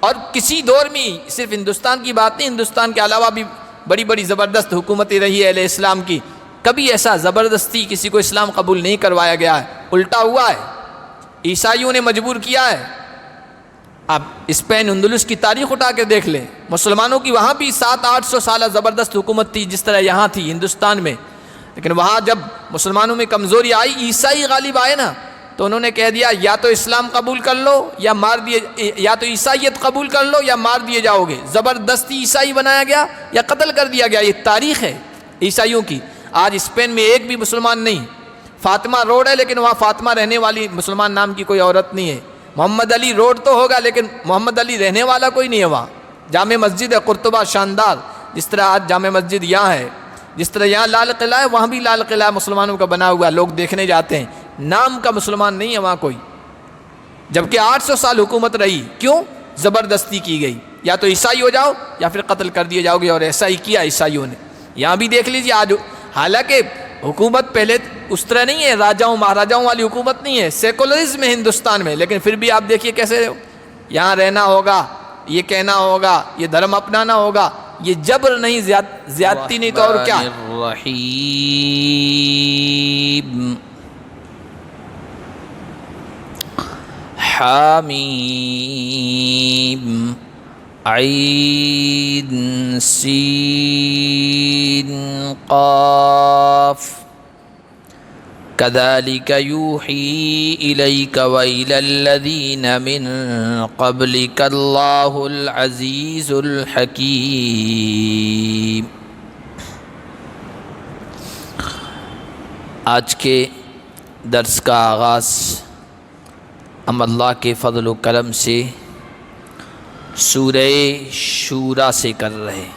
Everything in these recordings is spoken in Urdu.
اور کسی دور میں صرف ہندوستان کی بات نہیں، ہندوستان کے علاوہ بھی بڑی بڑی زبردست حکومتیں رہی ہے اہل اسلام کی، کبھی ایسا زبردستی کسی کو اسلام قبول نہیں کروایا گیا ہے، الٹا ہوا ہے، عیسائیوں نے مجبور کیا ہے۔ آپ اسپین اندلس کی تاریخ اٹھا کے دیکھ لیں، مسلمانوں کی وہاں بھی 700-800 سالہ زبردست حکومت تھی جس طرح یہاں تھی ہندوستان میں، لیکن وہاں جب مسلمانوں میں کمزوری آئی، عیسائی غالب آئے نا، تو انہوں نے کہہ دیا یا تو اسلام قبول کر لو یا مار دیے، یا تو عیسائیت قبول کر لو یا مار دیے جاؤ گے۔ زبردستی عیسائی بنایا گیا یا قتل کر دیا گیا، یہ تاریخ ہے عیسائیوں کی۔ آج اسپین میں ایک بھی مسلمان نہیں، فاطمہ روڈ ہے لیکن وہاں فاطمہ رہنے والی مسلمان نام کی کوئی عورت نہیں ہے۔ محمد علی روڈ تو ہوگا لیکن محمد علی رہنے والا کوئی نہیں ہے وہاں۔ جامع مسجد ہے قرطبہ شاندار، جس طرح آج جامع مسجد یہاں ہے، جس طرح یہاں لال قلعہ ہے وہاں بھی لال قلعہ مسلمانوں کا بنا ہوا ہے، لوگ دیکھنے جاتے ہیں، نام کا مسلمان نہیں ہے وہاں کوئی، جبکہ 800 سال حکومت رہی۔ کیوں؟ زبردستی کی گئی، یا تو عیسائی ہو جاؤ یا پھر قتل کر دیے جاؤ گے، اور ایسا ہی کیا عیسائیوں نے۔ یہاں بھی دیکھ لیجیے آج، حالانکہ حکومت پہلے اس طرح نہیں ہے، راجاؤں مہاراجاؤں والی حکومت نہیں ہے، سیکولرزم ہے ہندوستان میں، لیکن پھر بھی آپ دیکھیے کیسے یہاں رہنا ہوگا، یہ کہنا ہوگا، یہ دھرم اپنانا ہوگا، یہ جبر نہیں، زیادتی نہیں تو اور کیا۔ الرحیم حامیم عین سین قاف كذلك يوحي إليك وإلى الذين من قبلك الله العزيز الحكيم۔ آج کے درس کا آغاز ہم اللہ کے فضل و کرم سے سورہ شورا سے کر رہے ہیں۔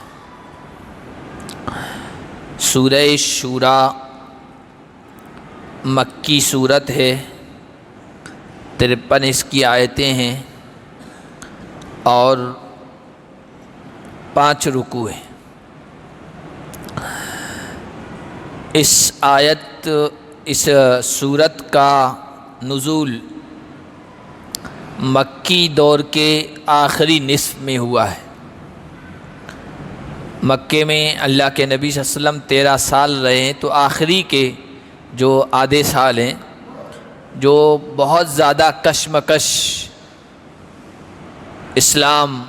سورہ شورا مکی صورت ہے، 53 اس کی آیتیں ہیں اور 5 رکوع ہیں۔ اس صورت کا نزول مکی دور کے آخری نصف میں ہوا ہے۔ مکے میں اللہ کے نبی صلی اللہ علیہ وسلم 13 سال رہے ہیں، تو آخری کے جو آدھے سال ہیں جو بہت زیادہ کشمکش، اسلام،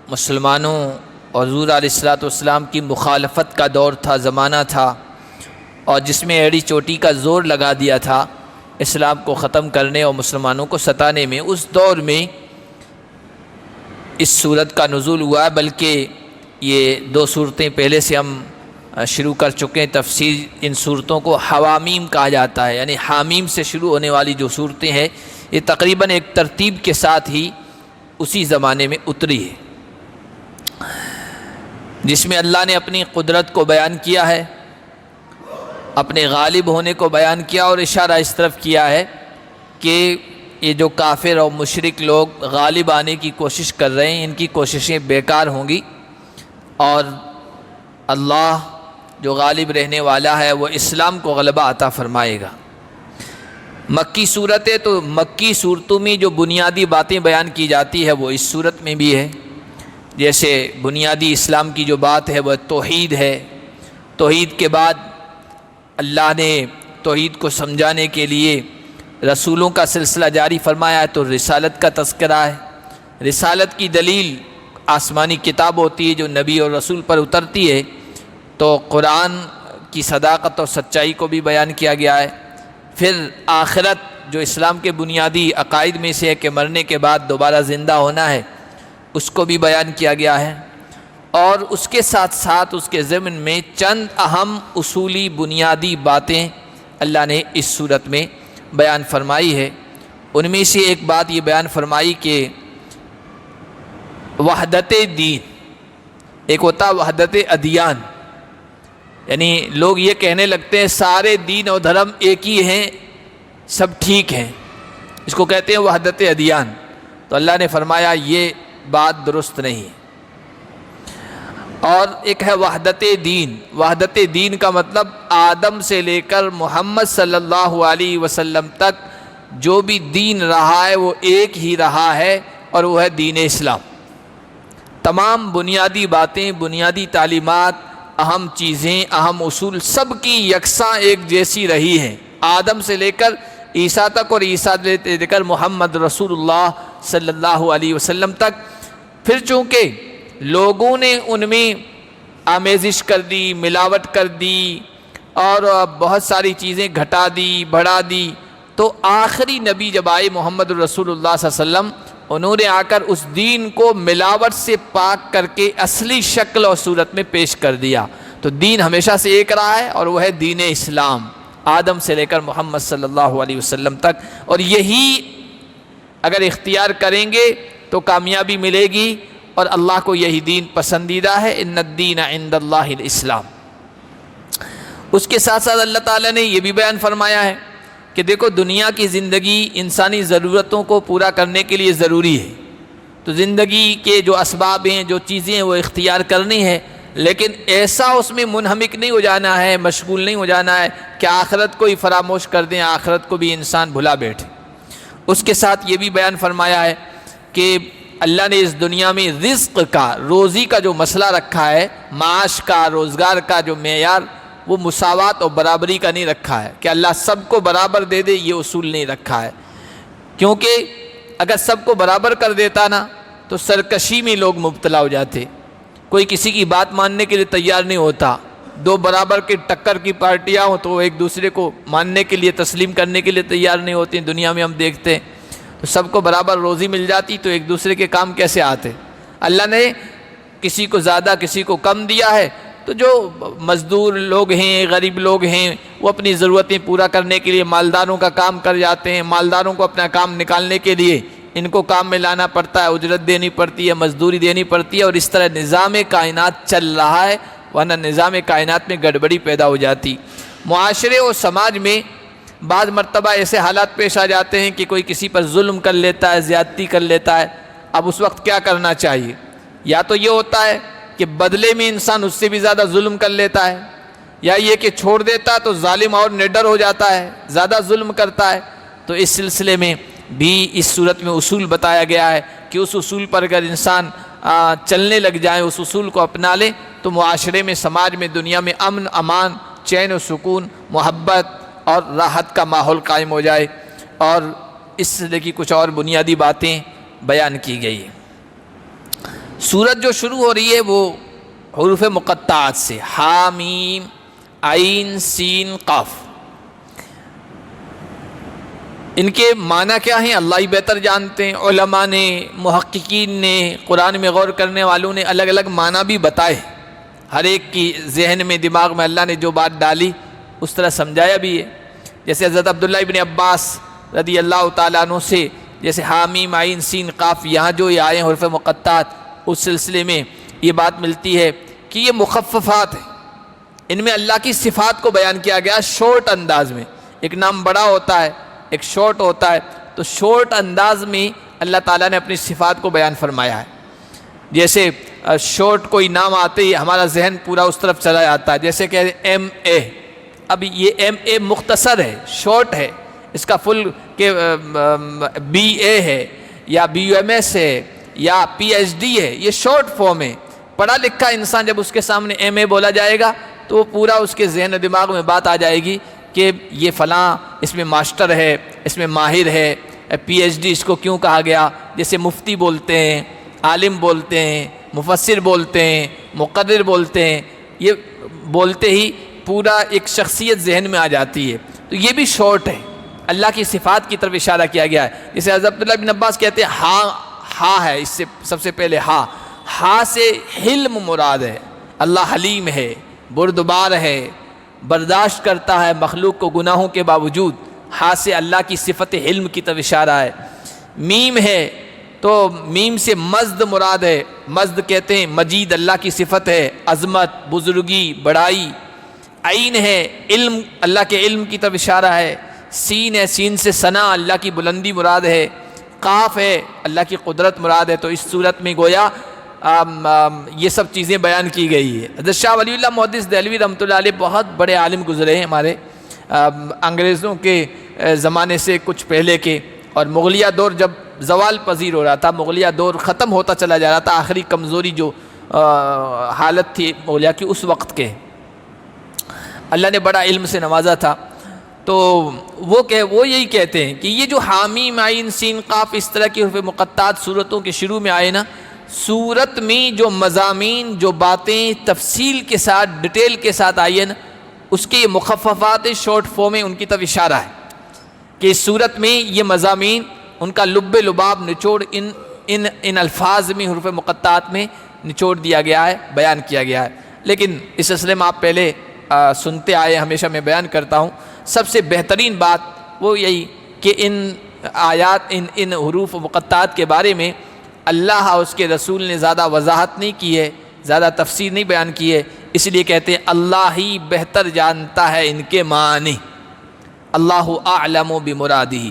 مسلمانوں اور حضور علیہ الصلوۃ والسلام کی مخالفت کا دور تھا، زمانہ تھا، اور جس میں ایڑی چوٹی کا زور لگا دیا تھا اسلام کو ختم کرنے اور مسلمانوں کو ستانے میں۔ اس دور میں اس صورت کا نزول ہوا ہے، بلکہ یہ 2 صورتیں پہلے سے ہم شروع کر چکے ہیں تفسیر۔ ان صورتوں کو حوامیم کہا جاتا ہے، یعنی حامیم سے شروع ہونے والی جو صورتیں ہیں یہ تقریباً ایک ترتیب کے ساتھ ہی اسی زمانے میں اتری ہے، جس میں اللہ نے اپنی قدرت کو بیان کیا ہے، اپنے غالب ہونے کو بیان کیا، اور اشارہ اس طرف کیا ہے کہ یہ جو کافر اور مشرک لوگ غالب آنے کی کوشش کر رہے ہیں، ان کی کوششیں بیکار ہوں گی، اور اللہ جو غالب رہنے والا ہے وہ اسلام کو غلبہ عطا فرمائے گا۔ مکی صورت ہے، تو مکی صورتوں میں جو بنیادی باتیں بیان کی جاتی ہے وہ اس صورت میں بھی ہے۔ جیسے بنیادی اسلام کی جو بات ہے وہ توحید ہے، توحید کے بعد اللہ نے توحید کو سمجھانے کے لیے رسولوں کا سلسلہ جاری فرمایا ہے، تو رسالت کا تذکرہ ہے۔ رسالت کی دلیل آسمانی کتاب ہوتی ہے جو نبی اور رسول پر اترتی ہے، تو قرآن کی صداقت اور سچائی کو بھی بیان کیا گیا ہے۔ پھر آخرت جو اسلام کے بنیادی عقائد میں سے ہے کہ مرنے کے بعد دوبارہ زندہ ہونا ہے، اس کو بھی بیان کیا گیا ہے، اور اس کے ساتھ ساتھ اس کے ضمن میں چند اہم اصولی بنیادی باتیں اللہ نے اس صورت میں بیان فرمائی ہے۔ ان میں سے ایک بات یہ بیان فرمائی کہ وحدت دین، ایک ہوتا وحدت ادیان، یعنی لوگ یہ کہنے لگتے ہیں سارے دین اور دھرم ایک ہی ہیں، سب ٹھیک ہیں، اس کو کہتے ہیں وحدت ادیان۔ تو اللہ نے فرمایا یہ بات درست نہیں ہے۔ اور ایک ہے وحدت دین۔ وحدت دین کا مطلب آدم سے لے کر محمد صلی اللہ علیہ وسلم تک جو بھی دین رہا ہے وہ ایک ہی رہا ہے، اور وہ ہے دین اسلام۔ تمام بنیادی باتیں، بنیادی تعلیمات، اہم چیزیں، اہم اصول سب کی یکساں ایک جیسی رہی ہیں، آدم سے لے کر عیسیٰ تک اور عیسیٰ سے لے کر محمد رسول اللہ صلی اللہ علیہ وسلم تک۔ پھر چونکہ لوگوں نے ان میں آمیزش کر دی، ملاوٹ کر دی اور بہت ساری چیزیں گھٹا دی، بڑھا دی، تو آخری نبی جب آئے محمد رسول اللہ صلی اللہ علیہ وسلم، انہوں نے آ کر اس دین کو ملاوٹ سے پاک کر کے اصلی شکل اور صورت میں پیش کر دیا۔ تو دین ہمیشہ سے ایک رہا ہے اور وہ ہے دین اسلام، آدم سے لے کر محمد صلی اللہ علیہ وسلم تک، اور یہی اگر اختیار کریں گے تو کامیابی ملے گی، اور اللہ کو یہی دین پسندیدہ ہے، ان الدین عند اللہ الاسلام۔ اس کے ساتھ ساتھ اللہ تعالیٰ نے یہ بھی بیان فرمایا ہے کہ دیکھو دنیا کی زندگی انسانی ضرورتوں کو پورا کرنے کے لیے ضروری ہے، تو زندگی کے جو اسباب ہیں، جو چیزیں ہیں، وہ اختیار کرنی ہے، لیکن ایسا اس میں منہمک نہیں ہو جانا ہے، مشغول نہیں ہو جانا ہے کہ آخرت کو ہی فراموش کر دیں، آخرت کو بھی انسان بھلا بیٹھے۔ اس کے ساتھ یہ بھی بیان فرمایا ہے کہ اللہ نے اس دنیا میں رزق کا، روزی کا جو مسئلہ رکھا ہے، معاش کا، روزگار کا جو معیار، وہ مساوات اور برابری کا نہیں رکھا ہے کہ اللہ سب کو برابر دے دے، یہ اصول نہیں رکھا ہے، کیونکہ اگر سب کو برابر کر دیتا نا تو سرکشی میں لوگ مبتلا ہو جاتے، کوئی کسی کی بات ماننے کے لیے تیار نہیں ہوتا، دو برابر کے ٹکر کی پارٹیاں ہوں تو وہ ایک دوسرے کو ماننے کے لیے، تسلیم کرنے کے لیے تیار نہیں ہوتی، دنیا میں ہم دیکھتے ہیں۔ تو سب کو برابر روزی مل جاتی تو ایک دوسرے کے کام کیسے آتے؟ اللہ نے کسی کو زیادہ کسی کو کم دیا ہے، تو جو مزدور لوگ ہیں، غریب لوگ ہیں، وہ اپنی ضرورتیں پورا کرنے کے لیے مالداروں کا کام کر جاتے ہیں، مالداروں کو اپنا کام نکالنے کے لیے ان کو کام میں لانا پڑتا ہے، اجرت دینی پڑتی ہے، مزدوری دینی پڑتی ہے، اور اس طرح نظام کائنات چل رہا ہے، ورنہ نظام کائنات میں گڑبڑی پیدا ہو جاتی۔ معاشرے اور سماج میں بعض مرتبہ ایسے حالات پیش آ جاتے ہیں کہ کوئی کسی پر ظلم کر لیتا ہے، زیادتی کر لیتا ہے، اب اس وقت کیا کرنا چاہیے؟ یا تو یہ ہوتا ہے کہ بدلے میں انسان اس سے بھی زیادہ ظلم کر لیتا ہے، یا یہ کہ چھوڑ دیتا تو ظالم اور نڈر ہو جاتا ہے، زیادہ ظلم کرتا ہے۔ تو اس سلسلے میں بھی اس صورت میں اصول بتایا گیا ہے کہ اس اصول پر اگر انسان چلنے لگ جائے، اس اصول کو اپنا لے، تو معاشرے میں، سماج میں، دنیا میں امن، امان، چین و سکون، محبت اور راحت کا ماحول قائم ہو جائے۔ اور اس سلسلے کی کچھ اور بنیادی باتیں بیان کی گئی ہیں۔ سورت جو شروع ہو رہی ہے وہ حروف مقطعات سے، حا میم عین سین قاف۔ ان کے معنی کیا ہیں اللہ ہی بہتر جانتے ہیں، علماء نے، محققین نے، قرآن میں غور کرنے والوں نے الگ الگ معنی بھی بتائے، ہر ایک کی ذہن میں، دماغ میں اللہ نے جو بات ڈالی اس طرح سمجھایا بھی ہے۔ جیسے حضرت عبداللہ ابن عباس رضی اللہ تعالیٰ عنہ سے، جیسے حا میم عین سین قاف، یہاں جو یہ آئے حروف مقطعات، اس سلسلے میں یہ بات ملتی ہے کہ یہ مخففات ہیں، ان میں اللہ کی صفات کو بیان کیا گیا شارٹ انداز میں۔ ایک نام بڑا ہوتا ہے، ایک شارٹ ہوتا ہے، تو شارٹ انداز میں اللہ تعالیٰ نے اپنی صفات کو بیان فرمایا ہے۔ جیسے شارٹ کوئی نام آتے ہی ہمارا ذہن پورا اس طرف چلا جاتا ہے، جیسے کہ ایم اے، اب یہ ایم اے مختصر ہے، شارٹ ہے، اس کا فل کہ بی اے ہے یا بی یو ایم ایس ہے یا پی ایچ ڈی ہے، یہ شارٹ فارم ہے۔ پڑھا لکھا انسان جب اس کے سامنے ایم اے بولا جائے گا تو وہ پورا اس کے ذہن و دماغ میں بات آ جائے گی کہ یہ فلاں اس میں ماسٹر ہے، اس میں ماہر ہے، پی ایچ ڈی اس کو کیوں کہا گیا۔ جیسے مفتی بولتے ہیں، عالم بولتے ہیں، مفسر بولتے ہیں، مقرر بولتے ہیں، یہ بولتے ہی پورا ایک شخصیت ذہن میں آ جاتی ہے، تو یہ بھی شارٹ ہے۔ اللہ کی صفات کی طرف اشارہ کیا گیا ہے، جیسے حضرت عبداللہ بن عباس کہتے ہیں ہا ہے، اس سے سب سے پہلے ہا سے حلم مراد ہے، اللہ حلیم ہے، بردبار ہے، برداشت کرتا ہے مخلوق کو گناہوں کے باوجود، ہا سے اللہ کی صفت حلم کی طرف اشارہ ہے۔ میم ہے تو میم سے مجد مراد ہے، مجد کہتے ہیں مجید، اللہ کی صفت ہے، عظمت، بزرگی، بڑائی۔ عین ہے، علم، اللہ کے علم کی طرف اشارہ ہے۔ سین ہے، سین سے ثنا، اللہ کی بلندی مراد ہے۔ قاف ہے، اللہ کی قدرت مراد ہے۔ تو اس صورت میں گویا یہ سب چیزیں بیان کی گئی ہے۔ حضرت شاہ ولی اللہ محدث دہلوی رحمۃ اللہ علیہ بہت بڑے عالم گزرے ہیں ہمارے، انگریزوں کے زمانے سے کچھ پہلے کے، اور مغلیہ دور جب زوال پذیر ہو رہا تھا، مغلیہ دور ختم ہوتا چلا جا رہا تھا، آخری کمزوری جو حالت تھی مغلیہ کی اس وقت کے، اللہ نے بڑا علم سے نوازا تھا، تو وہ یہی کہتے ہیں کہ یہ جو حامیم عین سین قاف اس طرح کی حروف مقطعات صورتوں کے شروع میں آئے نا، صورت میں جو مضامین، جو باتیں تفصیل کے ساتھ ڈیٹیل کے ساتھ آئی ہیں نا، اس کے یہ مخففات شارٹ فارم میں ان کی طرف اشارہ ہے کہ اس صورت میں یہ مضامین ان کا لب لباب نچوڑ ان الفاظ میں حروف مقطعات میں نچوڑ دیا گیا ہے، بیان کیا گیا ہے۔ لیکن اس سلسلے میں آپ پہلے سنتے آئے، ہمیشہ میں بیان کرتا ہوں، سب سے بہترین بات وہ یہی کہ ان آیات ان حروف مقطعات کے بارے میں اللہ اور اس کے رسول نے زیادہ وضاحت نہیں کی ہے، زیادہ تفسیر نہیں بیان کی ہے، اس لیے کہتے ہیں اللہ ہی بہتر جانتا ہے ان کے معنی، اللہ اعلم بمرادہ۔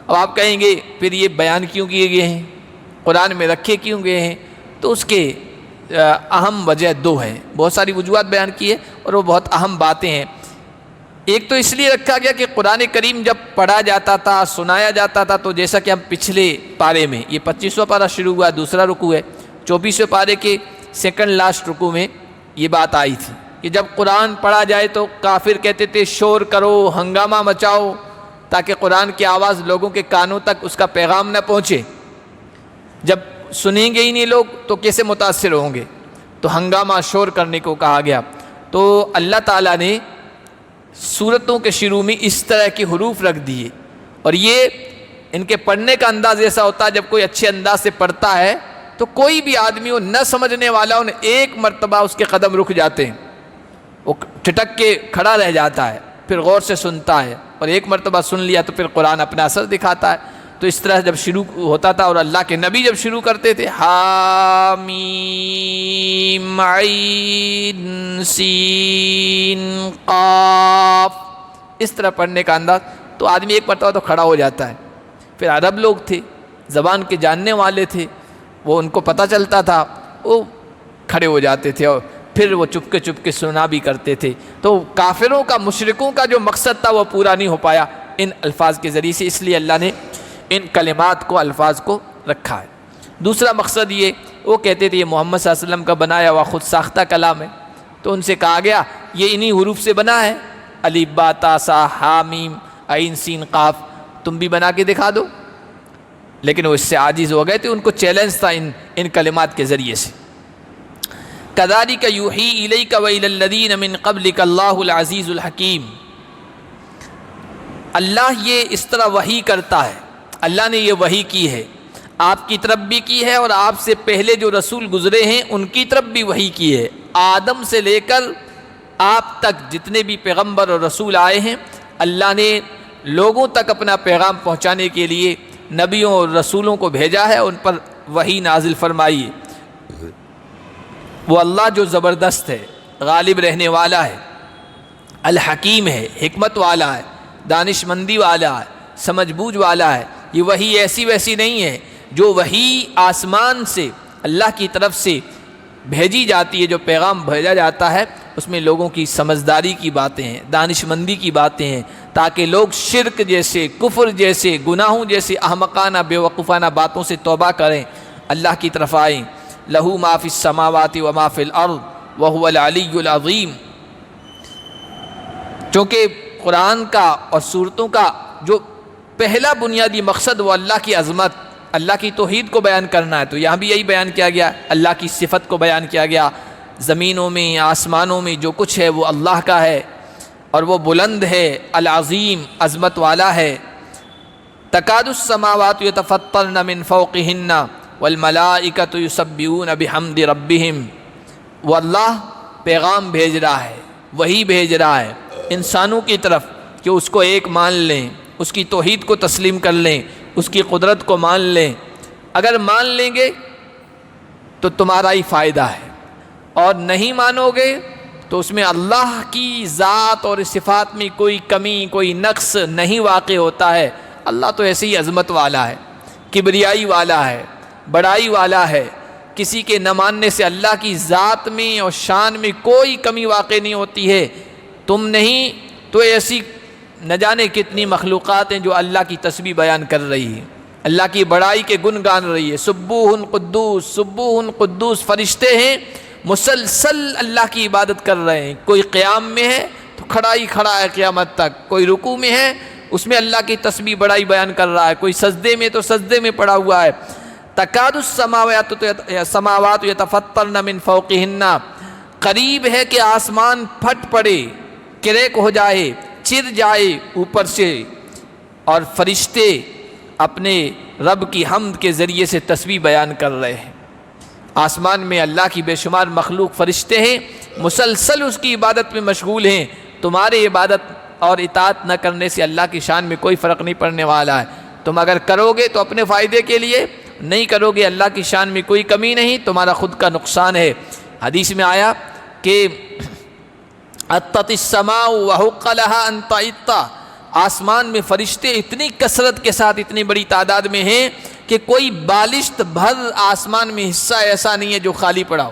اب آپ کہیں گے پھر یہ بیان کیوں کیے گئے ہیں، قرآن میں رکھے کیوں گئے ہیں؟ تو اس کے اہم وجہ دو ہیں، بہت ساری وجوہات بیان کی ہے اور وہ بہت اہم باتیں ہیں۔ ایک تو اس لیے رکھا گیا کہ قرآن کریم جب پڑھا جاتا تھا، سنایا جاتا تھا، تو جیسا کہ ہم پچھلے پارے میں، یہ 25واں پارہ شروع ہوا، دوسرا رکوع ہے، 24ویں پارے کے سیکنڈ لاسٹ رکوع میں یہ بات آئی تھی کہ جب قرآن پڑھا جائے تو کافر کہتے تھے شور کرو، ہنگامہ مچاؤ، تاکہ قرآن کی آواز لوگوں کے کانوں تک اس کا پیغام نہ پہنچے۔ جب سنیں گے ہی نہیں لوگ تو کیسے متاثر ہوں گے؟ تو ہنگامہ شور کرنے کو کہا گیا۔ تو اللہ تعالیٰ نے سورتوں کے شروع میں اس طرح کے حروف رکھ دیے، اور یہ ان کے پڑھنے کا انداز ایسا ہوتا ہے، جب کوئی اچھے انداز سے پڑھتا ہے تو کوئی بھی آدمی ہو نہ سمجھنے والا ہو، ایک مرتبہ اس کے قدم رک جاتے ہیں، وہ ٹھٹک کے کھڑا رہ جاتا ہے، پھر غور سے سنتا ہے، اور ایک مرتبہ سن لیا تو پھر قرآن اپنا اثر دکھاتا ہے۔ تو اس طرح جب شروع ہوتا تھا، اور اللہ کے نبی جب شروع کرتے تھے حامیم عین سین قاف، اس طرح پڑھنے کا انداز، تو آدمی ایک مرتبہ تو کھڑا ہو جاتا ہے۔ پھر عرب لوگ تھے، زبان کے جاننے والے تھے، وہ ان کو پتہ چلتا تھا، وہ کھڑے ہو جاتے تھے، اور پھر وہ چپ کے سنا بھی کرتے تھے۔ تو کافروں کا، مشرکوں کا جو مقصد تھا وہ پورا نہیں ہو پایا ان الفاظ کے ذریعے سے، اس لیے اللہ نے ان کلمات کو، الفاظ کو رکھا ہے۔ دوسرا مقصد یہ، وہ کہتے تھے یہ محمد صلی اللہ علیہ وسلم کا بنایا ہوا خود ساختہ کلام ہے، تو ان سے کہا گیا یہ انہی حروف سے بنا ہے، الف با تا سا ہا میم عین سین قاف، تم بھی بنا کے دکھا دو۔ لیکن وہ اس سے عاجز ہو گئے تھے، ان کو چیلنج تھا ان کلمات کے ذریعے سے۔ کذالک یوحی الیک والی الذین من قبلک اللہ العزیز الحکیم، اللہ یہ اس طرح وحی کرتا ہے، اللہ نے یہ وحی کی ہے، آپ کی طرف بھی کی ہے، اور آپ سے پہلے جو رسول گزرے ہیں ان کی طرف بھی وحی کی ہے۔ آدم سے لے کر آپ تک جتنے بھی پیغمبر اور رسول آئے ہیں، اللہ نے لوگوں تک اپنا پیغام پہنچانے کے لیے نبیوں اور رسولوں کو بھیجا ہے، ان پر وحی نازل فرمائی ہے۔ وہ اللہ جو زبردست ہے، غالب رہنے والا ہے، الحکیم ہے، حکمت والا ہے، دانش مندی والا ہے، سمجھ بوجھ والا ہے۔ یہ وحی ایسی ویسی نہیں ہے، جو وحی آسمان سے اللہ کی طرف سے بھیجی جاتی ہے، جو پیغام بھیجا جاتا ہے، اس میں لوگوں کی سمجھداری کی باتیں ہیں، دانش مندی کی باتیں ہیں، تاکہ لوگ شرک جیسے، کفر جیسے، گناہوں جیسے احمقانہ، بے وقوفانہ باتوں سے توبہ کریں، اللہ کی طرف آئیں۔ لہو ما فی السماوات و ما فی الارض وہو العلی العظیم۔ چونکہ قرآن کا اور سورتوں کا جو پہلا بنیادی مقصد وہ اللہ کی عظمت، اللہ کی توحید کو بیان کرنا ہے، تو یہاں بھی یہی بیان کیا گیا، اللہ کی صفت کو بیان کیا گیا۔ زمینوں میں، آسمانوں میں جو کچھ ہے وہ اللہ کا ہے، اور وہ بلند ہے، العظیم، عظمت والا ہے۔ تکاد السماوات یتفطرن من فوقہن والملائکۃ یسبحون بحمد ربہم۔ وہ اللہ پیغام بھیج رہا ہے، وہی بھیج رہا ہے انسانوں کی طرف کہ اس کو ایک مان لیں، اس کی توحید کو تسلیم کر لیں، اس کی قدرت کو مان لیں۔ اگر مان لیں گے تو تمہارا ہی فائدہ ہے، اور نہیں مانو گے تو اس میں اللہ کی ذات اور صفات میں کوئی کمی، کوئی نقص نہیں واقع ہوتا ہے۔ اللہ تو ایسے ہی عظمت والا ہے، کبریائی والا ہے، بڑائی والا ہے۔ کسی کے نہ ماننے سے اللہ کی ذات میں اور شان میں کوئی کمی واقع نہیں ہوتی ہے۔ تم نہیں تو ایسی نہ جانے کتنی مخلوقات ہیں جو اللہ کی تسبیح بیان کر رہی ہیں۔ اللہ کی بڑائی کے گن گان رہی ہے۔ سبوح قدوس، سبوح قدوس، فرشتے ہیں مسلسل اللہ کی عبادت کر رہے ہیں۔ کوئی قیام میں ہے تو کھڑا ہی کھڑا ہے قیامت تک، کوئی رکوع میں ہے اس میں اللہ کی تسبیح بڑائی بیان کر رہا ہے، کوئی سجدے میں تو سجدے میں پڑا ہوا ہے۔ تکاد السماوات یتفطرن من فوقہن، قریب ہے کہ آسمان پھٹ پڑے، کریک ہو جائے، چر جائے اوپر سے، اور فرشتے اپنے رب کی حمد کے ذریعے سے تسبیح بیان کر رہے ہیں۔ آسمان میں اللہ کی بے شمار مخلوق فرشتے ہیں، مسلسل اس کی عبادت میں مشغول ہیں۔ تمہارے عبادت اور اطاعت نہ کرنے سے اللہ کی شان میں کوئی فرق نہیں پڑنے والا ہے۔ تم اگر کرو گے تو اپنے فائدے کے لیے، نہیں کرو گے اللہ کی شان میں کوئی کمی نہیں، تمہارا خود کا نقصان ہے۔ حدیث میں آیا کہ اطت السماء وحق لها ان تعط، آسمان میں فرشتے اتنی کثرت کے ساتھ اتنی بڑی تعداد میں ہیں کہ کوئی بالشت بھر آسمان میں حصہ ایسا نہیں ہے جو خالی پڑا ہو۔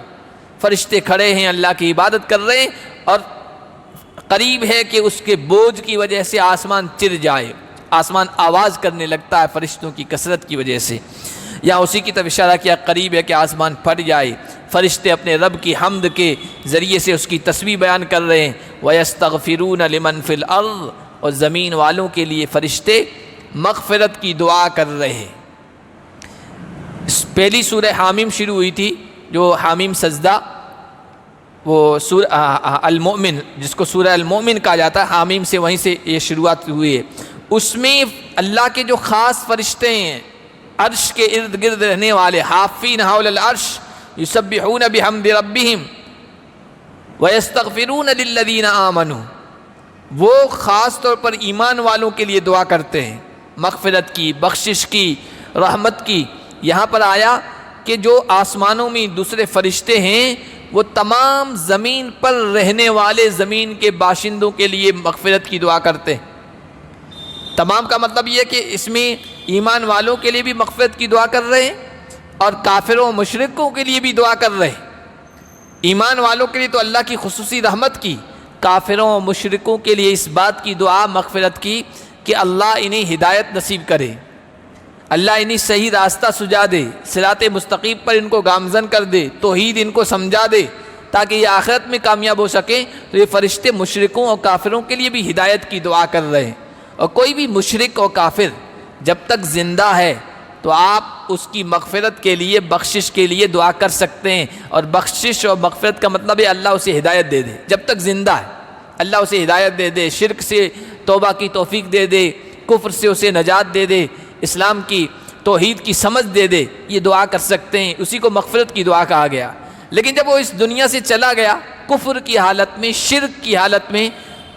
فرشتے کھڑے ہیں، اللہ کی عبادت کر رہے ہیں، اور قریب ہے کہ اس کے بوجھ کی وجہ سے آسمان چر جائے، آسمان آواز کرنے لگتا ہے فرشتوں کی کثرت کی وجہ سے۔ یا اسی کی طرف اشارہ کیا، قریب ہے کہ آسمان پھٹ جائے، فرشتے اپنے رب کی حمد کے ذریعے سے اس کی تسبیح بیان کر رہے ہیں۔ وَيَسْتَغْفِرُونَ لِمَنْ فِي الْأَرْضِ، اور زمین والوں کے لیے فرشتے مغفرت کی دعا کر رہے ہیں۔ پہلی سورہ حامیم شروع ہوئی تھی، جو حامیم سجدہ، وہ سورہ المؤمن، جس کو سورہ المؤمن کہا جاتا ہے، حامیم سے وہیں سے یہ شروعات ہوئی ہے۔ اس میں اللہ کے جو خاص فرشتے ہیں، عرش کے ارد گرد رہنے والے، حافین حول العرش یسبحون بحمد ربہم ویستغفرون للذین آمنوا، وہ خاص طور پر ایمان والوں کے لیے دعا کرتے ہیں، مغفرت کی، بخشش کی، رحمت کی۔ یہاں پر آیا کہ جو آسمانوں میں دوسرے فرشتے ہیں وہ تمام زمین پر رہنے والے زمین کے باشندوں کے لیے مغفرت کی دعا کرتے ہیں۔ تمام کا مطلب یہ کہ اس میں ایمان والوں کے لیے بھی مغفرت کی دعا کر رہے ہیں اور کافروں و مشرکوں کے لیے بھی دعا کر رہے ہیں۔ ایمان والوں کے لیے تو اللہ کی خصوصی رحمت کی، کافروں و مشرکوں کے لیے اس بات کی دعا مغفرت کی کہ اللہ انہیں ہدایت نصیب کرے، اللہ انہیں صحیح راستہ سجا دے، صراط مستقیم پر ان کو گامزن کر دے، توحید ان کو سمجھا دے، تاکہ یہ آخرت میں کامیاب ہو سکیں۔ تو یہ فرشتے مشرکوں اور کافروں کے لیے بھی ہدایت کی دعا کر رہے ہیں۔ اور کوئی بھی مشرک اور کافر جب تک زندہ ہے تو آپ اس کی مغفرت کے لیے، بخشش کے لیے دعا کر سکتے ہیں، اور بخشش اور مغفرت کا مطلب ہے اللہ اسے ہدایت دے دے۔ جب تک زندہ ہے اللہ اسے ہدایت دے دے، شرک سے توبہ کی توفیق دے دے، کفر سے اسے نجات دے دے، اسلام کی توحید کی سمجھ دے دے، یہ دعا کر سکتے ہیں، اسی کو مغفرت کی دعا کہا گیا۔ لیکن جب وہ اس دنیا سے چلا گیا کفر کی حالت میں، شرک کی حالت میں،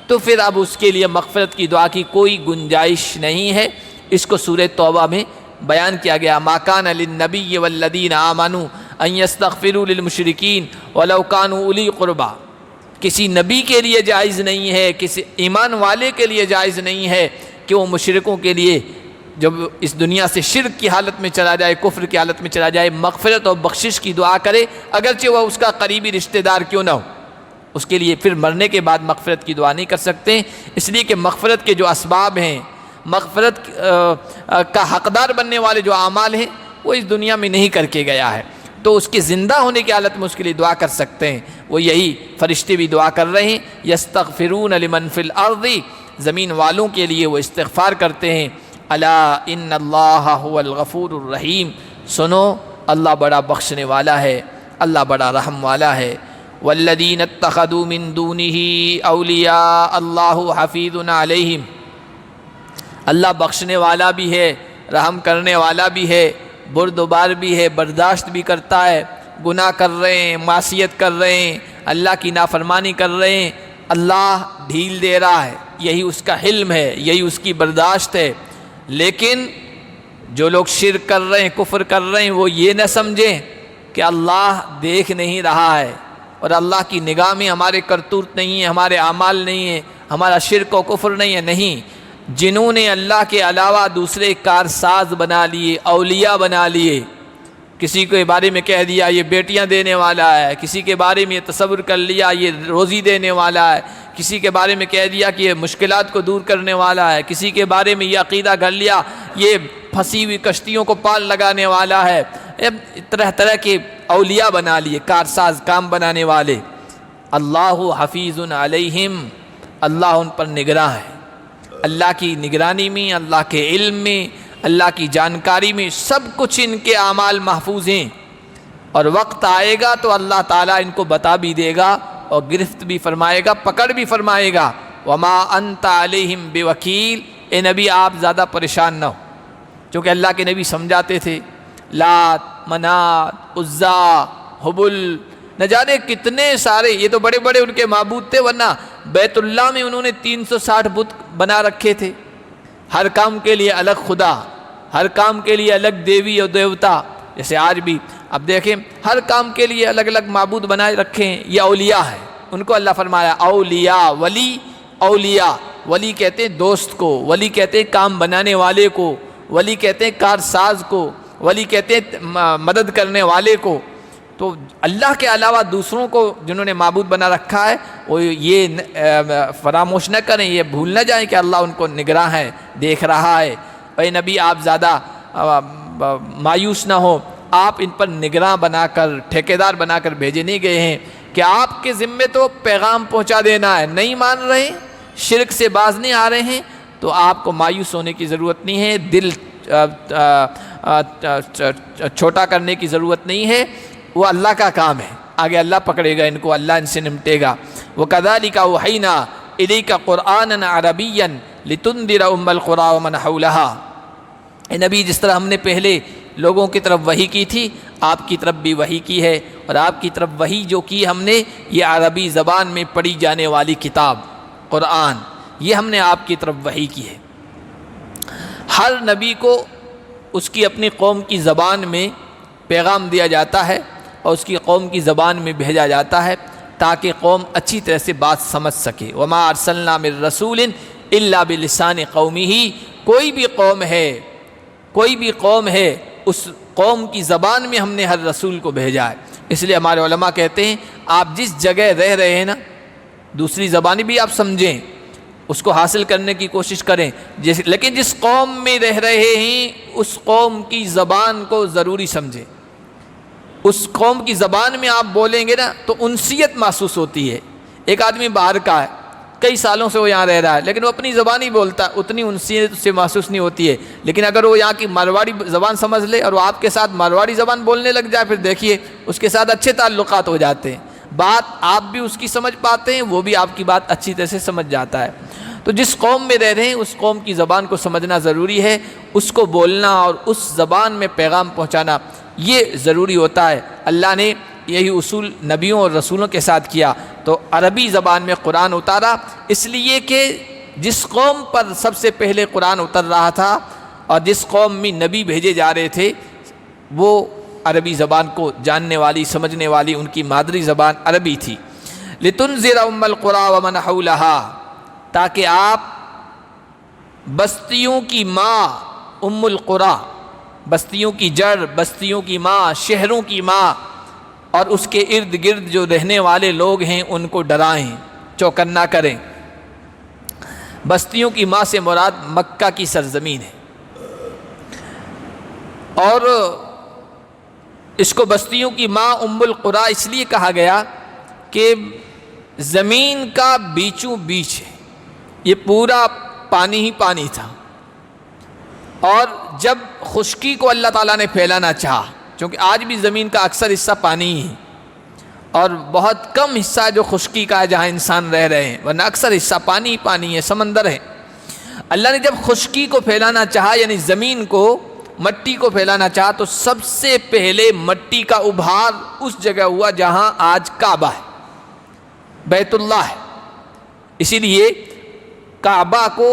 تو پھر اب اس کے لیے مغفرت کی دعا کی کوئی گنجائش نہیں ہے۔ اس کو سورہ توبہ میں بیان کیا گیا، ما کان للنبی والذین آمنوا ان یستغفروا للمشرکین ولو کانوا اولی قربی، کسی نبی کے لیے جائز نہیں ہے، کسی ایمان والے کے لیے جائز نہیں ہے کہ وہ مشرکوں کے لیے جب اس دنیا سے شرک کی حالت میں چلا جائے، کفر کی حالت میں چلا جائے، مغفرت اور بخشش کی دعا کرے، اگرچہ وہ اس کا قریبی رشتہ دار کیوں نہ ہو۔ اس کے لیے پھر مرنے کے بعد مغفرت کی دعا نہیں کر سکتے، اس لیے کہ مغفرت کے جو اسباب ہیں، مغفرت کا حقدار بننے والے جو اعمال ہیں وہ اس دنیا میں نہیں کر کے گیا ہے، تو اس کے زندہ ہونے کی حالت میں اس کے لیے دعا کر سکتے ہیں۔ وہ یہی فرشتے بھی دعا کر رہے ہیں، یستغفرون لمن فی الارض، زمین والوں کے لیے وہ استغفار کرتے ہیں۔ الا ان اللہ هو الغفور الرحیم، سنو اللہ بڑا بخشنے والا ہے، اللہ بڑا رحم والا ہے۔ والذین اتخذوا من دونه اولیاء اللہ حفیظ علیہم، اللہ بخشنے والا بھی ہے، رحم کرنے والا بھی ہے، بردبار بھی ہے، برداشت بھی کرتا ہے۔ گناہ کر رہے ہیں، معصیت کر رہے ہیں، اللہ کی نافرمانی کر رہے ہیں، اللہ ڈھیل دے رہا ہے، یہی اس کا حلم ہے، یہی اس کی برداشت ہے۔ لیکن جو لوگ شرک کر رہے ہیں، کفر کر رہے ہیں، وہ یہ نہ سمجھیں کہ اللہ دیکھ نہیں رہا ہے اور اللہ کی نگاہ میں ہمارے کرتوت نہیں ہیں، ہمارے اعمال نہیں ہیں، ہمارا شرک و کفر نہیں ہے۔ نہیں، جنہوں نے اللہ کے علاوہ دوسرے کارساز بنا لیے، اولیاء بنا لیے، کسی کے بارے میں کہہ دیا یہ بیٹیاں دینے والا ہے، کسی کے بارے میں یہ تصور کر لیا یہ روزی دینے والا ہے، کسی کے بارے میں کہہ دیا کہ یہ مشکلات کو دور کرنے والا ہے، کسی کے بارے میں یہ عقیدہ کر لیا یہ پھنسی ہوئی کشتیوں کو پال لگانے والا ہے، طرح طرح کے اولیاء بنا لیے، کارساز کام بنانے والے۔ اللہ حفیظ علیہم، اللہ ان پر نگراں ہے۔ اللہ کی نگرانی میں، اللہ کے علم میں، اللہ کی جانکاری میں سب کچھ ان کے اعمال محفوظ ہیں، اور وقت آئے گا تو اللہ تعالیٰ ان کو بتا بھی دے گا اور گرفت بھی فرمائے گا، پکڑ بھی فرمائے گا۔ وما انت علیہم بوکیل، اے نبی آپ زیادہ پریشان نہ ہو، چونکہ اللہ کے نبی سمجھاتے تھے لات، منات، عزا، حبل، نہ جانے کتنے سارے، یہ تو بڑے بڑے ان کے معبود تھے، ورنہ بیت اللہ میں انہوں نے 360 بت بنا رکھے تھے، ہر کام کے لیے الگ خدا، ہر کام کے لیے الگ دیوی اور دیوتا۔ جیسے آج بھی اب دیکھیں ہر کام کے لیے الگ الگ معبود بنائے رکھے ہیں، یہ اولیاء ہے، ان کو اللہ فرمایا اولیاء، ولی، اولیاء، ولی کہتے ہیں دوست کو، ولی کہتے ہیں کام بنانے والے کو، ولی کہتے ہیں کارساز کو، ولی کہتے ہیں مدد کرنے والے کو۔ تو اللہ کے علاوہ دوسروں کو جنہوں نے معبود بنا رکھا ہے وہ یہ فراموش نہ کریں، یہ بھول نہ جائیں کہ اللہ ان کو نگراں ہے، دیکھ رہا ہے۔ اے نبی آپ زیادہ مایوس نہ ہو، آپ ان پر نگراں بنا کر، ٹھیکیدار بنا کر بھیجے نہیں گئے ہیں کہ آپ کے ذمے تو پیغام پہنچا دینا ہے، نہیں مان رہے، شرک سے باز نہیں آ رہے ہیں تو آپ کو مایوس ہونے کی ضرورت نہیں ہے، دل چھوٹا کرنے کی ضرورت نہیں ہے، وہ اللہ کا کام ہے، آگے اللہ پکڑے گا ان کو، اللہ ان سے نمٹے گا۔ وَكَذَلِكَ أَوْحَيْنَا إِلَيْكَ قُرْآنًا عَرَبِيًّا لِتُنذِرَ أُمَّ الْقُرَىٰ وَمَنْ حَوْلَهَا۔ اے نبی جس طرح ہم نے پہلے لوگوں کی طرف وحی کی تھی، آپ کی طرف بھی وحی کی ہے، اور آپ کی طرف وحی جو کی ہم نے یہ عربی زبان میں پڑھی جانے والی کتاب قرآن، یہ ہم نے آپ کی طرف وحی کی ہے۔ ہر نبی کو اس کی اپنی قوم کی زبان میں پیغام دیا جاتا ہے اور اس کی قوم کی زبان میں بھیجا جاتا ہے تاکہ قوم اچھی طرح سے بات سمجھ سکے۔ وما ارسلنا من رسول الا بلسان قومہ، کوئی بھی قوم ہے اس قوم کی زبان میں ہم نے ہر رسول کو بھیجا ہے۔ اس لیے ہمارے علماء کہتے ہیں آپ جس جگہ رہ رہے ہیں نا، دوسری زبانیں بھی آپ سمجھیں، اس کو حاصل کرنے کی کوشش کریں، لیکن جس قوم میں رہ رہے ہیں اس قوم کی زبان کو ضروری سمجھیں۔ اس قوم کی زبان میں آپ بولیں گے نا تو انسیت محسوس ہوتی ہے۔ ایک آدمی باہر کا ہے، کئی سالوں سے وہ یہاں رہ رہا ہے، لیکن وہ اپنی زبان ہی بولتا ہے، اتنی انسیت سے محسوس نہیں ہوتی ہے۔ لیکن اگر وہ یہاں کی مارواڑی زبان سمجھ لے اور وہ آپ کے ساتھ مارواڑی زبان بولنے لگ جائے، پھر دیکھیے اس کے ساتھ اچھے تعلقات ہو جاتے ہیں، بات آپ بھی اس کی سمجھ پاتے ہیں، وہ بھی آپ کی بات اچھی طرح سے سمجھ جاتا ہے۔ تو جس قوم میں رہ رہے ہیں اس قوم کی زبان کو سمجھنا ضروری ہے، اس کو بولنا اور اس زبان میں پیغام پہنچانا یہ ضروری ہوتا ہے۔ اللہ نے یہی اصول نبیوں اور رسولوں کے ساتھ کیا، تو عربی زبان میں قرآن اتارا، اس لیے کہ جس قوم پر سب سے پہلے قرآن اتر رہا تھا اور جس قوم میں نبی بھیجے جا رہے تھے وہ عربی زبان کو جاننے والی، سمجھنے والی، ان کی مادری زبان عربی تھی۔ لِتُنذِرَ أُمَّ الْقُرَىٰ وَمَنْ حَوْلَهَا، تاکہ آپ بستیوں کی ماں، ام القریٰ، بستیوں کی جڑ، بستیوں کی ماں، شہروں کی ماں، اور اس کے ارد گرد جو رہنے والے لوگ ہیں ان کو ڈرائیں، چوکنا کریں۔ بستیوں کی ماں سے مراد مکہ کی سرزمین ہے، اور اس کو بستیوں کی ماں ام القریٰ اس لیے کہا گیا کہ زمین کا بیچوں بیچ ہے، یہ پورا پانی ہی پانی تھا، اور جب خشکی کو اللہ تعالیٰ نے پھیلانا چاہا، چونکہ آج بھی زمین کا اکثر حصہ پانی ہی ہے اور بہت کم حصہ جو خشکی کا ہے جہاں انسان رہ رہے ہیں، ورنہ اکثر حصہ پانی ہی پانی ہے، سمندر ہے۔ اللہ نے جب خشکی کو پھیلانا چاہا، یعنی زمین کو، مٹی کو پھیلانا چاہا، تو سب سے پہلے مٹی کا ابھار اس جگہ ہوا جہاں آج کعبہ ہے، بیت اللہ ہے۔ اسی لیے کعبہ کو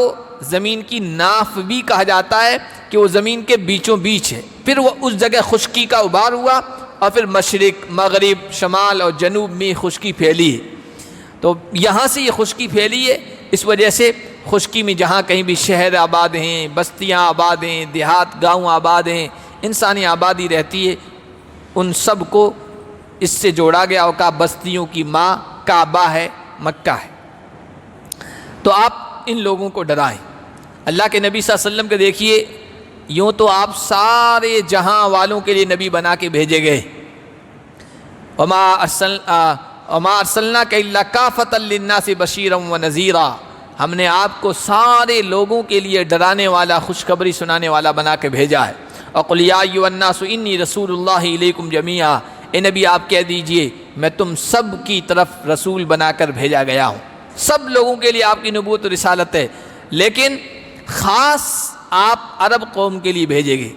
زمین کی ناف بھی کہا جاتا ہے کہ وہ زمین کے بیچوں بیچ ہے۔ پھر وہ اس جگہ خشکی کا ابھار ہوا اور پھر مشرق، مغرب، شمال اور جنوب میں خشکی پھیلی ہے۔ تو یہاں سے یہ خشکی پھیلی ہے، اس وجہ سے خشکی میں جہاں کہیں بھی شہر آباد ہیں، بستیاں آباد ہیں، دیہات گاؤں آباد ہیں، انسانی آبادی رہتی ہے، ان سب کو اس سے جوڑا گیا اور کہا بستیوں کی ماں کعبہ ہے، مکہ ہے۔ تو آپ ان لوگوں کو ڈرائیں۔ اللہ کے نبی صلی اللہ علیہ وسلم کے دیکھیے یوں تو آپ سارے جہاں والوں کے لیے نبی بنا کے بھیجے گئے، وما ارسلناک الا کافۃ للناس بشیرا ونذیرا، ہم نے آپ کو سارے لوگوں کے لیے ڈرانے والا، خوشخبری سنانے والا بنا کے بھیجا ہے۔ وقل یا ایھا الناس انی رسول اللہ الیکم جمیعا، اے نبی آپ کہہ دیجئے میں تم سب کی طرف رسول بنا کر بھیجا گیا ہوں، سب لوگوں کے لیے آپ کی نبوت و رسالت ہے، لیکن خاص آپ عرب قوم کے لیے بھیجے گئے۔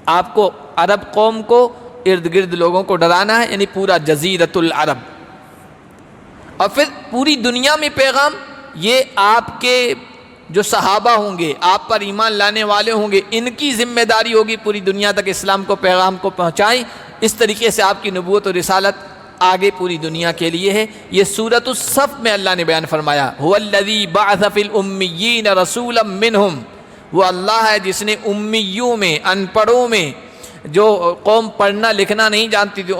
آپ کو عرب قوم کو ارد گرد لوگوں کو ڈرانا ہے، یعنی پورا جزیرۃ العرب، اور پھر پوری دنیا میں پیغام، یہ آپ کے جو صحابہ ہوں گے، آپ پر ایمان لانے والے ہوں گے، ان کی ذمہ داری ہوگی پوری دنیا تک اسلام کو، پیغام کو پہنچائیں۔ اس طریقے سے آپ کی نبوت و رسالت آگے پوری دنیا کے لیے ہے۔ یہ سورۃ الصف میں اللہ نے بیان فرمایا، هو الذی بعث فی الامیین رسولا منہم، وہ اللہ ہے جس نے امیوں میں، ان پڑھوں میں، جو قوم پڑھنا لکھنا نہیں جانتی تھی،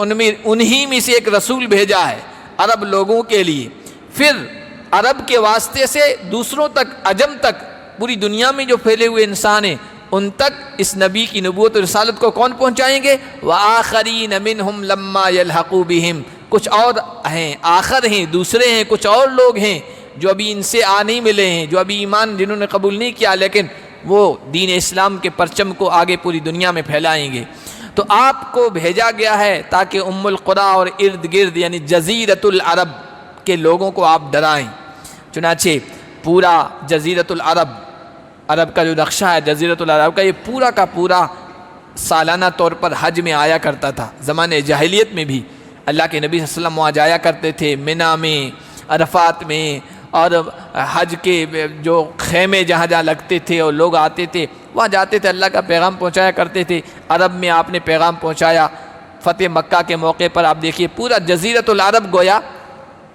انہی میں سے ایک رسول بھیجا ہے عرب لوگوں کے لیے، پھر عرب کے واسطے سے دوسروں تک، عجم تک، پوری دنیا میں جو پھیلے ہوئے انسان ہیں ان تک اس نبی کی نبوت و رسالت کو کون پہنچائیں گے؟ وآخرین منہم لما یلحقوا بہم، کچھ اور ہیں، آخر ہیں، دوسرے ہیں، کچھ اور لوگ ہیں جو ابھی ان سے نہیں ملے ہیں، جو ابھی ایمان جنہوں نے قبول نہیں کیا، لیکن وہ دین اسلام کے پرچم کو آگے پوری دنیا میں پھیلائیں گے۔ تو آپ کو بھیجا گیا ہے تاکہ ام القریٰ اور ارد گرد یعنی جزیرۃ العرب کے لوگوں کو آپ ڈرائیں۔ چنانچہ پورا جزیرۃ العرب، عرب کا جو نقشہ ہے جزیرۃ العرب کا، یہ پورا کا پورا سالانہ طور پر حج میں آیا کرتا تھا۔ زمانے جاہلیت میں بھی اللہ کے نبی صلی اللہ علیہ وسلم وہاں جایا کرتے تھے، منی میں، عرفات میں، اور حج کے جو خیمے جہاں جہاں لگتے تھے اور لوگ آتے تھے وہاں جاتے تھے، اللہ کا پیغام پہنچایا کرتے تھے۔ عرب میں آپ نے پیغام پہنچایا۔ فتح مکہ کے موقع پر آپ دیکھیے پورا جزیرۃ العرب گویا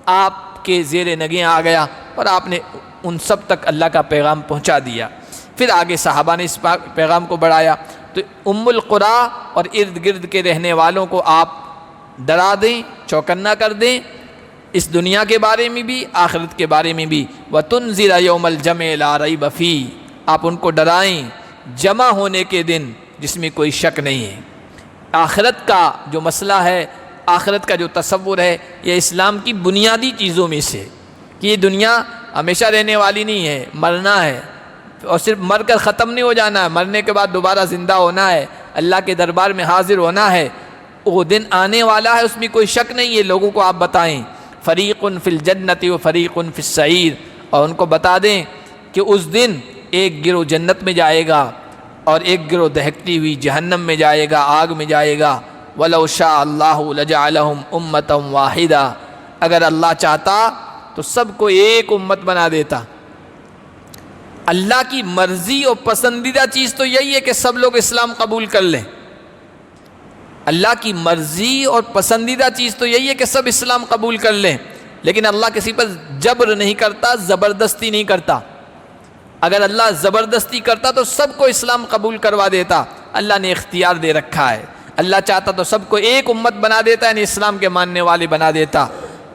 آپ کے زیر نگیں آ گیا، اور آپ نے ان سب تک اللہ کا پیغام پہنچا دیا۔ پھر آگے صحابہ نے اس پیغام کو بڑھایا، تو ام القریٰ اور ارد گرد کے رہنے والوں کو آپ ڈرا دیں، چوکنا کر دیں، اس دنیا کے بارے میں بھی، آخرت کے بارے میں بھی۔ وَتُنذِرَ يَوْمَ الْجَمْعِ لَا رَيْبَ فِيهِ، آپ ان کو ڈرائیں جمع ہونے کے دن جس میں کوئی شک نہیں ہے۔ آخرت کا جو مسئلہ ہے، آخرت کا جو تصور ہے، یہ اسلام کی بنیادی چیزوں میں سے، کہ یہ دنیا ہمیشہ رہنے والی نہیں ہے، مرنا ہے، اور صرف مر کر ختم نہیں ہو جانا ہے، مرنے کے بعد دوبارہ زندہ ہونا ہے، اللہ کے دربار میں حاضر ہونا ہے۔ وہ دن آنے والا ہے، اس میں کوئی شک نہیں ہے، لوگوں کو آپ بتائیں۔ فریق فی الجنت و فریق فی السعیر، اور ان کو بتا دیں کہ اس دن ایک گروہ جنت میں جائے گا اور ایک گروہ دہکتی ہوئی جہنم میں جائے گا، آگ میں جائے گا۔ وَلَوْ شَاءَ اللَّهُ لَجَعَلَهُمْ أُمَّةً وَاحِدَةً، اگر اللہ چاہتا تو سب کو ایک امت بنا دیتا۔ اللہ کی مرضی اور پسندیدہ چیز تو یہی ہے کہ سب لوگ اسلام قبول کر لیں۔ اللہ کی مرضی اور پسندیدہ چیز تو یہی ہے کہ سب اسلام قبول کر لیں، لیکن اللہ کسی پر جبر نہیں کرتا، زبردستی نہیں کرتا۔ اگر اللہ زبردستی کرتا تو سب کو اسلام قبول کروا دیتا، اللہ نے اختیار دے رکھا ہے۔ اللہ چاہتا تو سب کو ایک امت بنا دیتا، یعنی اسلام کے ماننے والے بنا دیتا۔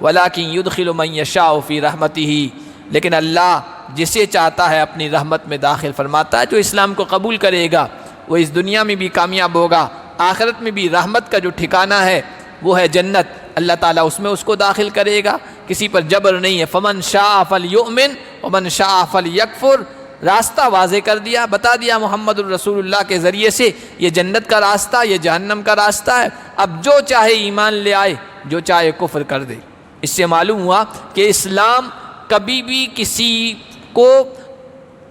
وَلَٰكِن يُدْخِلُ مَن يَشَاءُ فِي رَحْمَتِهِ، لیکن اللہ جسے چاہتا ہے اپنی رحمت میں داخل فرماتا ہے۔ جو اسلام کو قبول کرے گا وہ اس دنیا میں بھی کامیاب ہوگا، آخرت میں بھی رحمت کا جو ٹھکانہ ہے وہ ہے جنت، اللہ تعالیٰ اس میں اس کو داخل کرے گا، کسی پر جبر نہیں ہے۔ فَمَن شَاءَ فَلْيُؤْمِنْ وَمَن شَاءَ فَلْيَكْفُرْ، راستہ واضح کر دیا، بتا دیا محمد الرسول اللہ کے ذریعے سے، یہ جنت کا راستہ، یہ جہنم کا راستہ ہے۔ اب جو چاہے ایمان لے آئے، جو چاہے کفر کر دے۔ اس سے معلوم ہوا کہ اسلام کبھی بھی کسی کو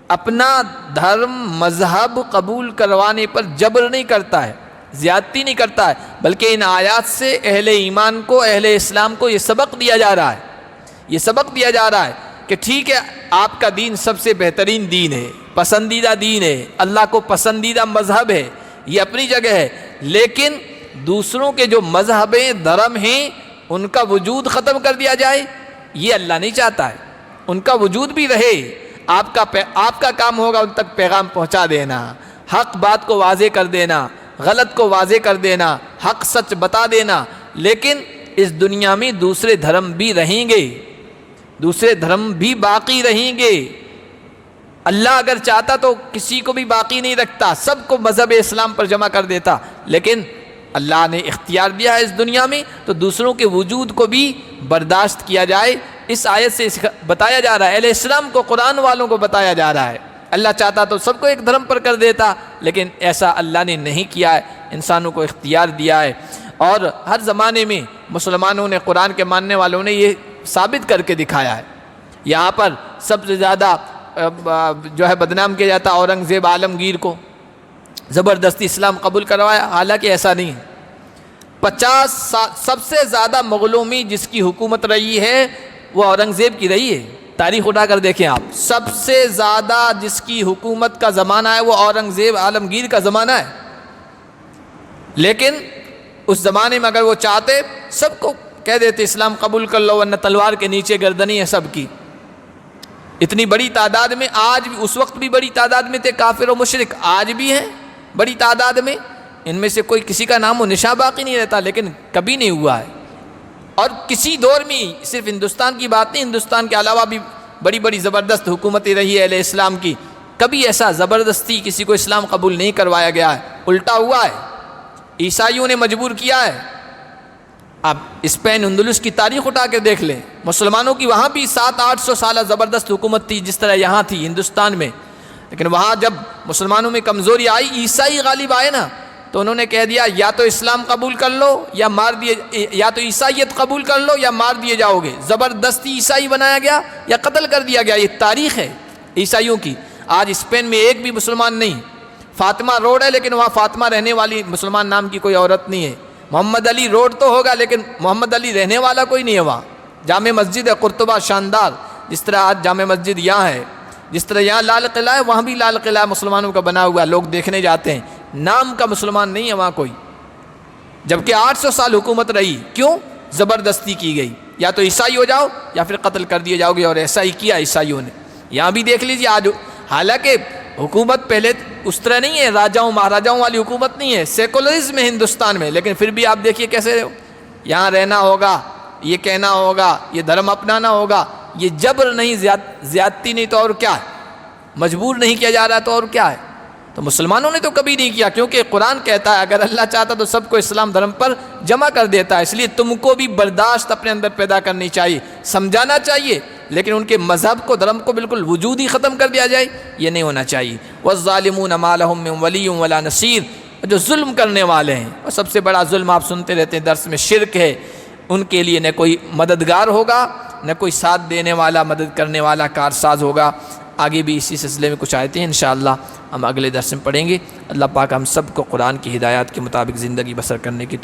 اپنا دھرم، مذہب قبول کروانے پر جبر نہیں کرتا ہے، زیادتی نہیں کرتا ہے، بلکہ ان آیات سے اہل ایمان کو، اہل اسلام کو یہ سبق دیا جا رہا ہے، یہ سبق دیا جا رہا ہے کہ ٹھیک ہے آپ کا دین سب سے بہترین دین ہے، پسندیدہ دین ہے، اللہ کو پسندیدہ مذہب ہے، یہ اپنی جگہ ہے، لیکن دوسروں کے جو مذہبیں، دھرم ہیں، ان کا وجود ختم کر دیا جائے، یہ اللہ نہیں چاہتا ہے۔ ان کا وجود بھی رہے، آپ کا کام ہوگا ان تک پیغام پہنچا دینا، حق بات کو واضح کر دینا، غلط کو واضح کر دینا، حق سچ بتا دینا، لیکن اس دنیا میں دوسرے دھرم بھی رہیں گے، دوسرے دھرم بھی باقی رہیں گے، اللہ اگر چاہتا تو کسی کو بھی باقی نہیں رکھتا، سب کو مذہب اسلام پر جمع کر دیتا، لیکن اللہ نے اختیار دیا ہے اس دنیا میں تو دوسروں کے وجود کو بھی برداشت کیا جائے۔ اس آیت سے بتایا جا رہا ہے، اہل اسلام کو، قرآن والوں کو بتایا جا رہا ہے، اللہ چاہتا تو سب کو ایک دھرم پر کر دیتا، لیکن ایسا اللہ نے نہیں کیا ہے، انسانوں کو اختیار دیا ہے۔ اور ہر زمانے میں مسلمانوں نے، قرآن کے ماننے والوں نے یہ ثابت کر کے دکھایا ہے۔ یہاں پر سب سے زیادہ جو ہے بدنام کیا جاتا اورنگزیب عالمگیر کو، زبردستی اسلام قبول کروایا، حالانکہ ایسا نہیں ہے۔ 50 سال سب سے زیادہ مغلوں میں جس کی حکومت رہی ہے وہ اورنگزیب کی رہی ہے، تاریخ اٹھا کر دیکھیں آپ، سب سے زیادہ جس کی حکومت کا زمانہ ہے وہ اورنگزیب عالمگیر کا زمانہ ہے، لیکن اس زمانے میں اگر وہ چاہتے سب کو کہہ دیتے اسلام قبول کر لو ورنہ تلوار کے نیچے گردنی ہے سب کی۔ اتنی بڑی تعداد میں، آج بھی، اس وقت بھی بڑی تعداد میں تھے کافر و مشرک، آج بھی ہیں بڑی تعداد میں، ان میں سے کوئی کسی کا نام و نشاں باقی نہیں رہتا، لیکن کبھی نہیں ہوا ہے۔ اور کسی دور میں، صرف ہندوستان کی بات نہیں، ہندوستان کے علاوہ بھی بڑی بڑی زبردست حکومتیں رہی ہے اہل اسلام کی، کبھی ایسا زبردستی کسی کو اسلام قبول نہیں کروایا گیا ہے، الٹا ہوا ہے، عیسائیوں نے مجبور کیا ہے۔ آپ اسپین، اندلس کی تاریخ اٹھا کے دیکھ لیں، مسلمانوں کی وہاں بھی 700-800 سالہ زبردست حکومت تھی جس طرح یہاں تھی ہندوستان میں، لیکن وہاں جب مسلمانوں میں کمزوری آئی، عیسائی غالب آئے نا، تو انہوں نے کہہ دیا یا تو اسلام قبول کر لو یا مار دیے، یا تو عیسائیت قبول کر لو یا مار دیے جاؤ گے، زبردستی عیسائی بنایا گیا یا قتل کر دیا گیا۔ یہ تاریخ ہے عیسائیوں کی۔ آج اسپین میں ایک بھی مسلمان نہیں، فاطمہ روڈ ہے لیکن وہاں فاطمہ رہنے والی مسلمان نام کی کوئی عورت نہیں ہے، محمد علی روڈ تو ہوگا لیکن محمد علی رہنے والا کوئی نہیں ہے وہاں۔ جامع مسجد ہے قرطبہ شاندار، جس طرح آج جامع مسجد یہاں ہے، جس طرح یہاں لال قلعہ ہے وہاں بھی لال قلعہ مسلمانوں کا بنا ہوا ہے، لوگ دیکھنے جاتے ہیں، نام کا مسلمان نہیں ہے وہاں کوئی، جبکہ 800 سال حکومت رہی۔ کیوں؟ زبردستی کی گئی، یا تو عیسائی ہو جاؤ یا پھر قتل کر دیے جاؤ گے، اور ایسا ہی کیا عیسائیوں نے۔ یہاں بھی دیکھ لیجیے آج، حالانکہ حکومت پہلے اس طرح نہیں ہے، راجاؤں مہاراجاؤں والی حکومت نہیں ہے، سیکولرزم ہے ہندوستان میں، لیکن پھر بھی آپ دیکھیے کیسے یہاں رہنا ہوگا، یہ کہنا ہوگا، یہ دھرم اپنانا ہوگا، یہ جبر نہیں، زیادتی نہیں تو اور کیا ہے، مجبور نہیں کیا جا رہا تو اور کیا ہے۔ تو مسلمانوں نے تو کبھی نہیں کیا، کیونکہ قرآن کہتا ہے اگر اللہ چاہتا تو سب کو اسلام دھرم پر جمع کر دیتا ہے۔ اس لیے تم کو بھی برداشت اپنے اندر پیدا کرنی چاہیے، سمجھانا چاہیے، لیکن ان کے مذہب کو، دھرم کو بالکل وجود ہی ختم کر دیا جائے، یہ نہیں ہونا چاہیے۔ وَالظَّالِمُونَ مَا لَهُم مِّن وَلِيٍّ وَلَا نَصِيرٍ، جو ظلم کرنے والے ہیں، اور سب سے بڑا ظلم آپ سنتے رہتے ہیں درس میں، شرک ہے، ان کے لیے نہ کوئی مددگار ہوگا، نہ کوئی ساتھ دینے والا، مدد کرنے والا، کارساز ہوگا۔ آگے بھی اسی سلسلے میں کچھ آیتیں انشاءاللہ ہم اگلے درس میں پڑھیں گے۔ اللہ پاک ہم سب کو قرآن کی ہدایات کے مطابق زندگی بسر کرنے کی